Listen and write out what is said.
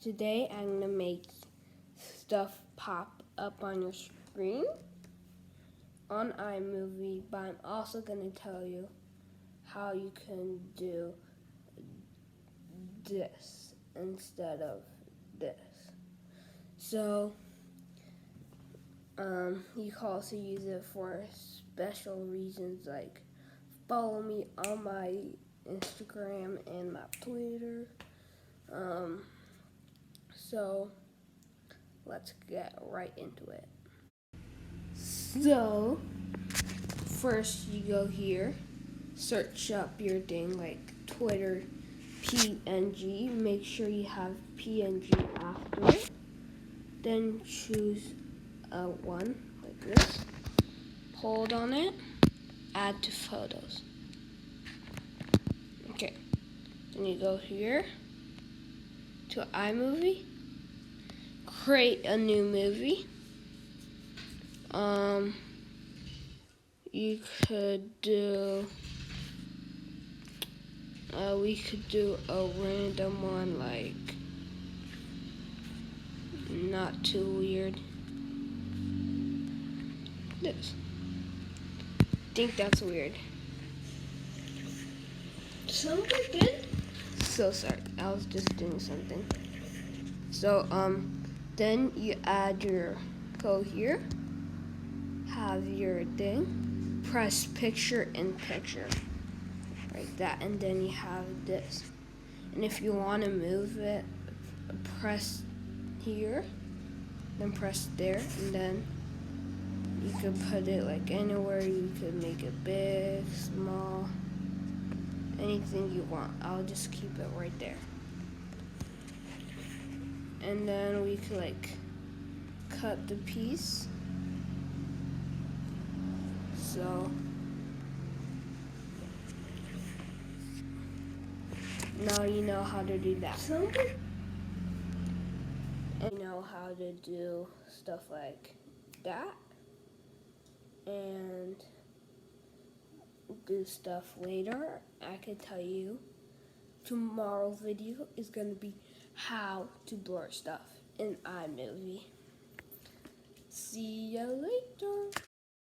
Today I'm going to make stuff pop up on your screen on iMovie, but I'm also going to tell you how you can do this instead of this. So, you can also use it for special reasons like follow me on my Instagram and my Twitter. So let's get right into it. So first you go here, search up your thing like Twitter PNG. Make sure you have PNG after it. Then choose one like this. Hold on it. Add to photos. Okay. Then you go here to iMovie. Create a new movie. You could do, we could do a random one, like, not too weird. This. Think that's weird. Something good? So sorry, I was just doing something. So, then you add go here, have your thing, press picture in picture, like that, and then you have this. And if you want to move it, press here, then press there, and then you could put it like anywhere. You could make it big, small, anything you want. I'll just keep it right there. And then we could like cut the piece. So now you know how to do that. And you know how to do stuff like that and do stuff later. I could tell you tomorrow's video is going to be how to blur stuff in iMovie. See you later.